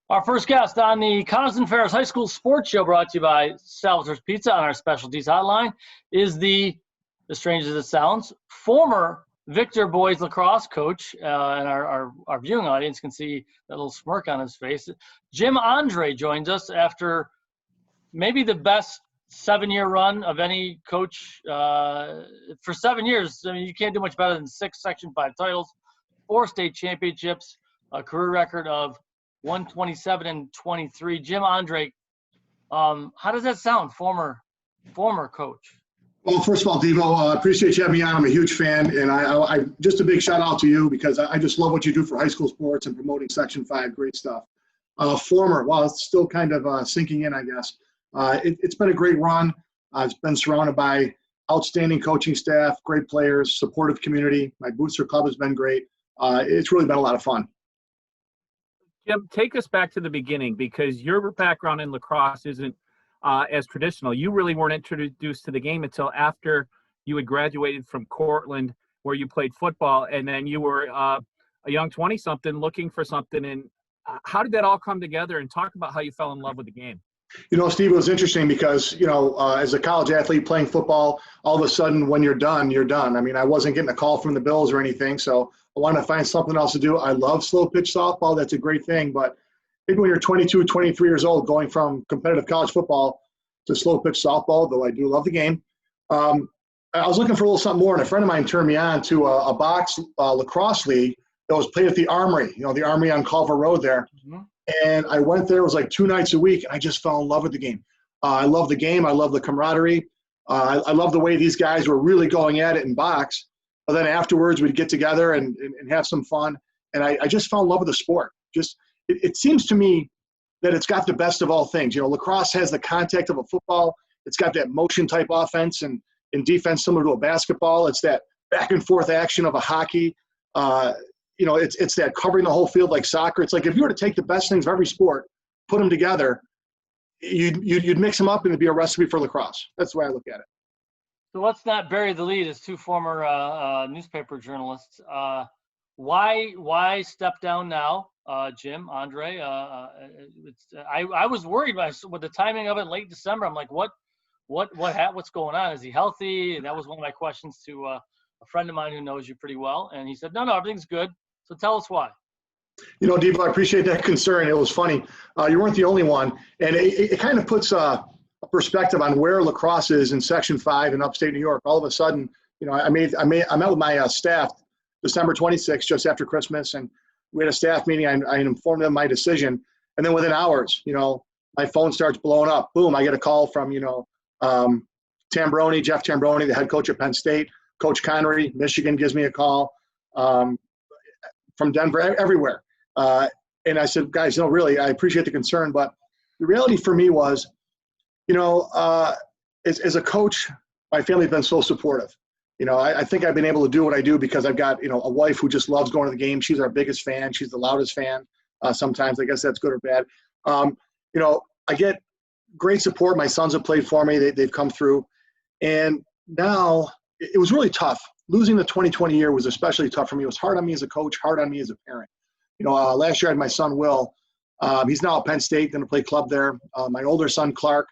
Our first guest on the Coniston Ferris High School Sports Show, brought to you by Salvatore's Pizza on our specialties hotline, is the strange as it sounds, former Victor boys lacrosse coach, and our viewing audience can see that little smirk on his face. Jim Andre joins us after maybe the best 7-year run of any coach. For 7 years, I mean, you can't do much better than 6 Section 5 titles, 4 state championships, a career record of 127-23. Jim Andre, how does that sound, former coach? Well, first of all, Devo, I appreciate you having me on. I'm a huge fan, and I just a big shout out to you because I just love what you do for high school sports and promoting Section 5. Great stuff. Former, well, it's still kind of sinking in, I guess. It's been a great run. It's been surrounded by outstanding coaching staff, great players, supportive community. My booster club has been great. It's really been a lot of fun. Jim, take us back to the beginning, because your background in lacrosse isn't as traditional. You really weren't introduced to the game until after you had graduated from Cortland, where you played football, and then you were a young 20-something looking for something. And how did that all come together? And talk about how you fell in love with the game. You know, Steve, it was interesting because, as a college athlete playing football, all of a sudden when you're done, you're done. I mean, I wasn't getting a call from the Bills or anything, so I wanted to find something else to do. I love slow pitch softball. That's a great thing. But maybe when you're 22, 23 years old, going from competitive college football to slow pitch softball, though I do love the game, I was looking for a little something more, and a friend of mine turned me on to a box lacrosse league that was played at the Armory, the Armory on Culver Road there. Mm-hmm. And I went there. It was like 2 nights a week, and I just fell in love with the game. I love the game. I love the camaraderie. I love the way these guys were really going at it in box. But then afterwards, we'd get together and have some fun. And I just fell in love with the sport. It seems to me that it's got the best of all things. Lacrosse has the contact of a football. It's got that motion type offense and defense similar to a basketball. It's that back and forth action of a hockey. It's that covering the whole field like soccer. It's like if you were to take the best things of every sport, put them together, you'd mix them up and it'd be a recipe for lacrosse. That's the way I look at it. So let's not bury the lead as 2 former newspaper journalists. Why step down now, Jim, Andre? I was worried with the timing of it, late December. I'm like, what's going on? Is he healthy? And that was one of my questions to a friend of mine who knows you pretty well. And he said, no, everything's good. So tell us why. Devo, I appreciate that concern. It was funny. You weren't the only one. And it kind of puts a perspective on where lacrosse is in Section 5 in upstate New York. All of a sudden, I met with my staff December 26th, just after Christmas, and we had a staff meeting. I informed them my decision. And then within hours, my phone starts blowing up. Boom, I get a call from, Jeff Tambroni, the head coach at Penn State. Coach Connery, Michigan, gives me a call. From Denver, everywhere. And I said, guys, really, I appreciate the concern, but the reality for me was, as a coach, my family's been so supportive. I think I've been able to do what I do because I've got, a wife who just loves going to the game. She's our biggest fan. She's the loudest fan. Sometimes, I guess that's good or bad. I get great support. My sons have played for me. They've come through. And now it was really tough. Losing the 2020 year was especially tough for me. It was hard on me as a coach, hard on me as a parent. Last year I had my son, Will. He's now at Penn State, going to play club there. My older son, Clark,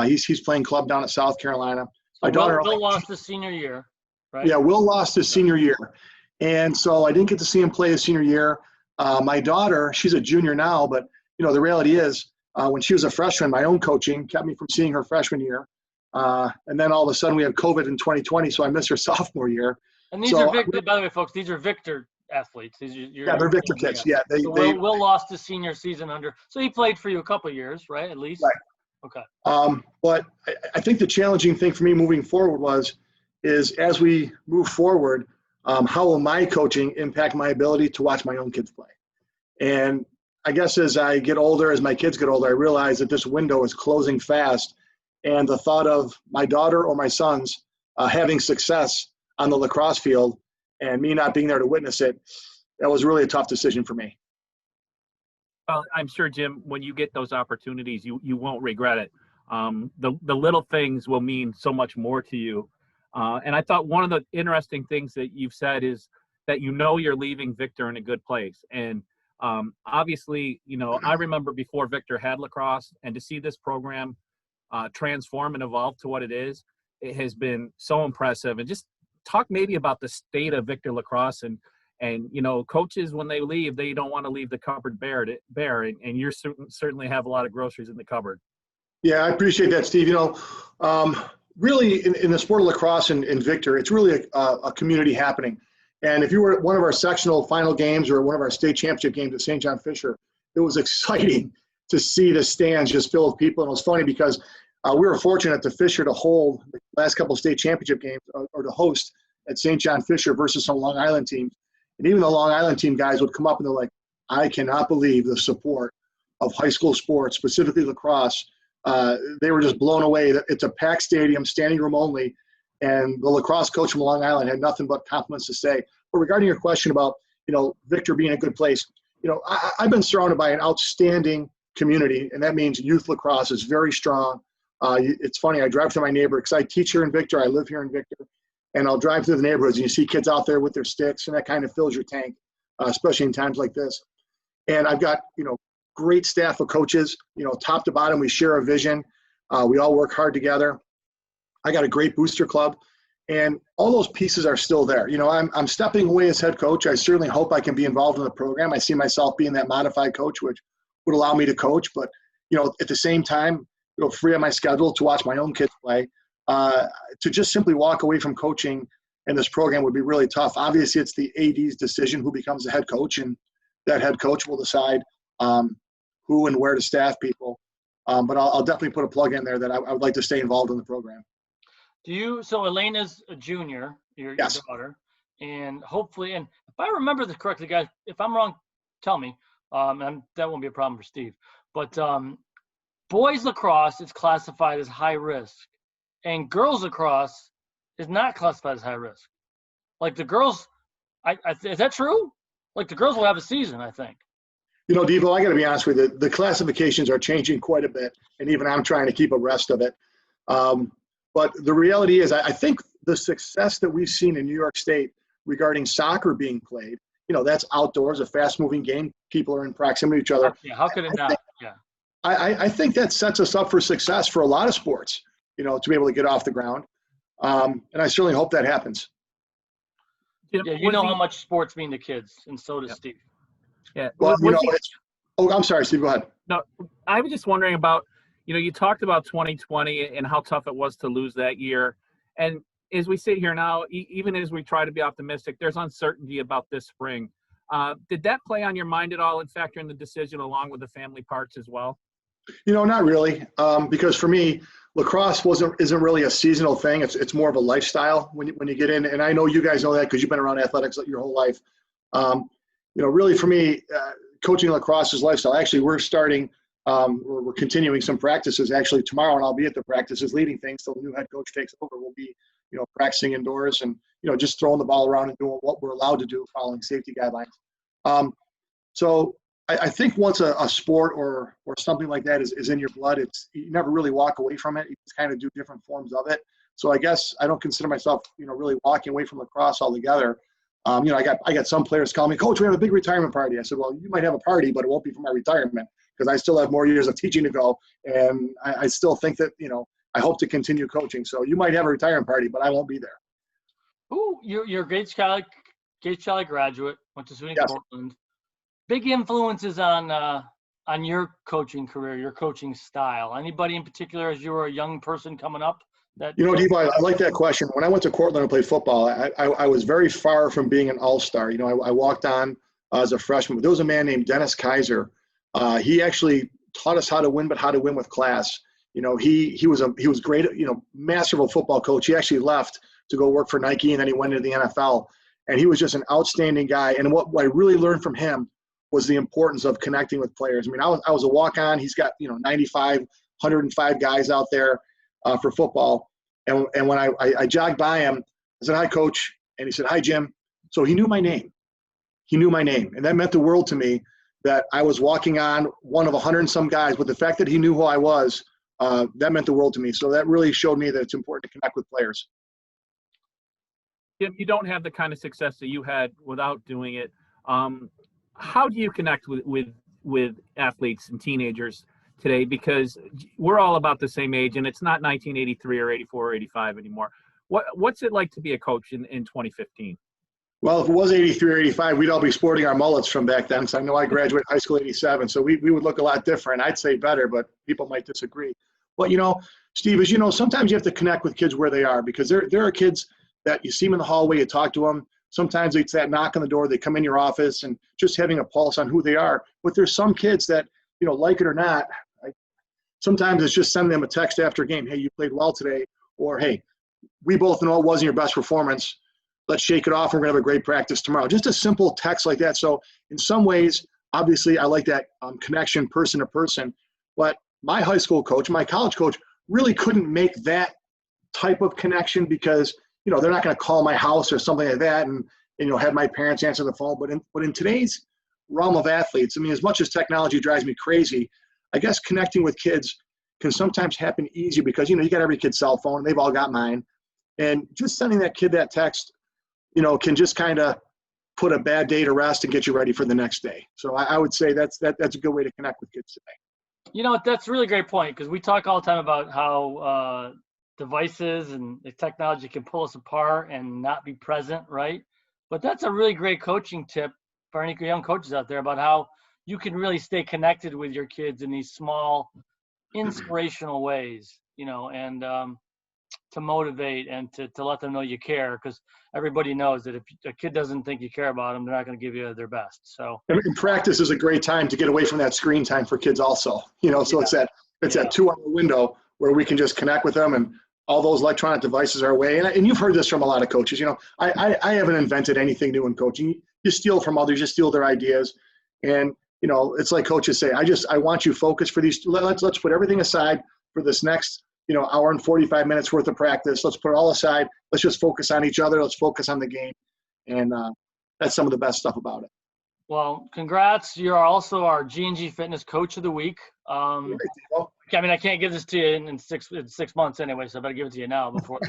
he's playing club down at South Carolina. My daughter, Will lost his senior year, right? Yeah, Will lost his senior year. And so I didn't get to see him play his senior year. My daughter, she's a junior now, but, the reality is when she was a freshman, my own coaching kept me from seeing her freshman year. And then all of a sudden we had COVID in 2020, so I missed her sophomore year. And these are Victor, by the way, folks, these are Victor athletes. They're Victor kids. Yeah. Will lost his senior season so he played for you a couple of years, right? At least. Right. Okay. But I think the challenging thing for me moving forward is as we move forward, how will my coaching impact my ability to watch my own kids play? And I guess as I get older, as my kids get older, I realize that this window is closing fast. And the thought of my daughter or my sons having success on the lacrosse field and me not being there to witness it, that was really a tough decision for me. Well, I'm sure, Jim, when you get those opportunities, you won't regret it. The little things will mean so much more to you. And I thought one of the interesting things that you've said is that you're leaving Victor in a good place. And Obviously, I remember before Victor had lacrosse, and to see this program transform and evolve to what it is, it has been so impressive. And just talk maybe about the state of Victor lacrosse, and coaches, when they leave, they don't want to leave the cupboard bare, and you certainly have a lot of groceries in the cupboard. Yeah, I appreciate that, Steve. Really in the sport of lacrosse and Victor, it's really a community happening. And if you were at one of our sectional final games or one of our state championship games at St. John Fisher, it was exciting to see the stands just filled with people. And it was funny because we were fortunate at the Fisher to hold the last couple of state championship games or to host at St. John Fisher versus some Long Island teams. And even the Long Island team guys would come up and they're like, I cannot believe the support of high school sports, specifically lacrosse. They were just blown away. It's a packed stadium, standing room only, and the lacrosse coach from Long Island had nothing but compliments to say. But regarding your question about, Victor being a good place, I've been surrounded by an outstanding community, and that means youth lacrosse is very strong. It's funny, I drive through my neighborhood because I teach here in Victor, I live here in Victor, and I'll drive through the neighborhoods and you see kids out there with their sticks, and that kind of fills your tank, especially in times like this. And I've got, great staff of coaches, top to bottom, we share a vision. We all work hard together. I got a great booster club, and all those pieces are still there. I'm stepping away as head coach. I certainly hope I can be involved in the program. I see myself being that modified coach, which would allow me to coach, but, at the same time, it'll free up my schedule to watch my own kids play. To just simply walk away from coaching in this program would be really tough. Obviously, it's the AD's decision who becomes the head coach, and that head coach will decide who and where to staff people. But I'll definitely put a plug in there that I would like to stay involved in the program. So Elena's a junior, your daughter, and hopefully, and if I remember this correctly, guys, if I'm wrong, tell me, and that won't be a problem for Steve. But boys lacrosse is classified as high risk, and girls lacrosse is not classified as high risk. Like the girls, is that true? Like the girls will have a season, I think. Devo, I got to be honest with you. The classifications are changing quite a bit, and even I'm trying to keep abreast of it. But the reality is, I think the success that we've seen in New York State regarding soccer being played, that's outdoors, a fast-moving game. People are in proximity to each other. Yeah, how could it not? Yeah. I think that sets us up for success for a lot of sports, to be able to get off the ground. And I certainly hope that happens. Yeah, how much sports mean to kids, and so does Steve. Yeah. Well, I'm sorry, Steve, go ahead. No, I was just wondering about, you talked about 2020 and how tough it was to lose that year. And as we sit here now, even as we try to be optimistic, there's uncertainty about this spring. Did that play on your mind at all and factor in the decision along with the family parts as well? Not really, because for me, lacrosse isn't really a seasonal thing. It's more of a lifestyle when you get in. And I know you guys know that because you've been around athletics your whole life. Really for me, coaching lacrosse is lifestyle. Actually, we're starting, we're continuing some practices actually tomorrow, and I'll be at the practices leading things till the new head coach takes over. We'll be, practicing indoors and, just throwing the ball around and doing what we're allowed to do following safety guidelines. So I think once a sport or something like that is in your blood, you never really walk away from it. You just kind of do different forms of it. So I guess I don't consider myself, really walking away from lacrosse altogether. I got some players calling me, Coach, we have a big retirement party. I said, well, you might have a party, but it won't be for my retirement because I still have more years of teaching to go. And I still think that, I hope to continue coaching. So you might have a retirement party, but I won't be there. Ooh, you're a Gates College graduate, went to SUNY Portland. Big influences on your coaching career, your coaching style. Anybody in particular as you were a young person coming up? Devo, I like that question. When I went to Cortland and played football, I was very far from being an all-star. I walked on as a freshman, but there was a man named Dennis Kaiser. He actually taught us how to win, but how to win with class. He was great, masterful football coach. He actually left to go work for Nike, and then he went into the NFL. And he was just an outstanding guy. And what I really learned from him was the importance of connecting with players. I mean, I was a walk-on. He's got 95, 105 guys out there for football. And when I jogged by him, I said, hi, Coach. And he said, hi, Jim. So he knew my name. And that meant the world to me that I was walking on one of 100 and some guys. But the fact that he knew who I was, that meant the world to me. So that really showed me that it's important to connect with players. Jim, you don't have the kind of success that you had without doing it. how do you connect with athletes and teenagers today? Because we're all about the same age, and it's not 1983 or 84 or 85 anymore. What's it like to be a coach in 2015? Well, if it was 83 or 85, we'd all be sporting our mullets from back then. So I know I graduated high school 87, so we would look a lot different. I'd say better, but people might disagree. But, Steve, as you know, sometimes you have to connect with kids where they are, because there are kids that you see them in the hallway, you talk to them. Sometimes it's that knock on the door, they come in your office, and just having a pulse on who they are. But there's some kids that, like it or not, sometimes it's just sending them a text after a game. Hey, you played well today. Or, hey, we both know it wasn't your best performance. Let's shake it off. We're going to have a great practice tomorrow. Just a simple text like that. So in some ways, obviously, I like that connection person to person. But my high school coach, my college coach, really couldn't make that type of connection because, they're not going to call my house or something like that and have my parents answer the phone. But in today's realm of athletes, I mean, as much as technology drives me crazy, I guess connecting with kids can sometimes happen easy because, you got every kid's cell phone. They've all got mine. And just sending that kid that text, can just kind of put a bad day to rest and get you ready for the next day. So I would say that's a good way to connect with kids today. That's a really great point, because we talk all the time about how devices and the technology can pull us apart and not be present, right? But that's a really great coaching tip for any young coaches out there about how you can really stay connected with your kids in these small, inspirational ways, and to motivate and to let them know you care, because everybody knows that if a kid doesn't think you care about them, they're not going to give you their best. So in practice is a great time to get away from that screen time for kids also, so it's that 2 hour window where we can just connect with them, and all those electronic devices are away. And you've heard this from a lot of coaches. I haven't invented anything new in coaching. You steal from others, you steal their ideas. And, it's like coaches say, I want you focused for these. Let's put everything aside for this next, hour and 45 minutes worth of practice. Let's put it all aside. Let's just focus on each other. Let's focus on the game. And that's some of the best stuff about it. Well, congrats. You're also our G&G Fitness Coach of the Week. I can't give this to you in 6 months anyway, so I better give it to you now before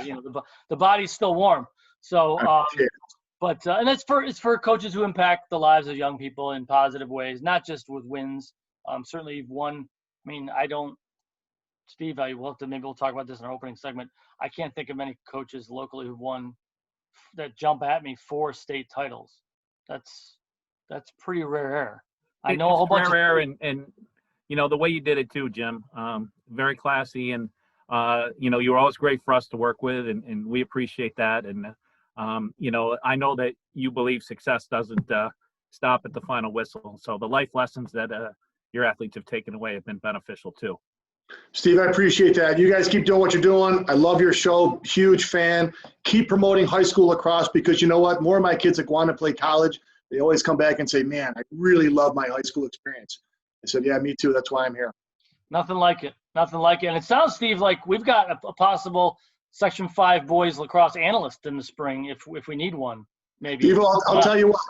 the body's still warm. So, and it's for coaches who impact the lives of young people in positive ways, not just with wins. Certainly, you've won. Steve, maybe we'll talk about this in our opening segment. I can't think of many coaches locally who've won that jump at me 4 state titles. That's pretty rare. I know a whole bunch of rare, and the way you did it too, Jim. Very classy, and you were always great for us to work with, and we appreciate that. And I know that you believe success doesn't stop at the final whistle. So the life lessons that your athletes have taken away have been beneficial too. Steve, I appreciate that. You guys keep doing what you're doing. I love your show. Huge fan. Keep promoting high school lacrosse, because you know what? More of my kids that want to play college, they always come back and say, man, I really love my high school experience. I said, yeah, me too. That's why I'm here. Nothing like it. And it sounds, Steve, like we've got a possible Section 5 boys lacrosse analyst in the spring if we need one, maybe. Steve, I'll tell you what.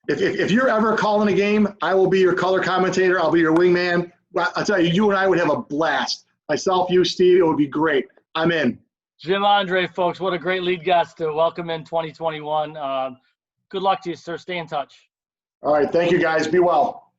If you're ever calling a game, I will be your color commentator. I'll be your wingman. I'll tell you, you and I would have a blast. Myself, you, Steve, it would be great. I'm in. Jim Andre, folks, what a great lead guest to welcome in 2021. Good luck to you, sir. Stay in touch. All right. Thank you, guys. Be well.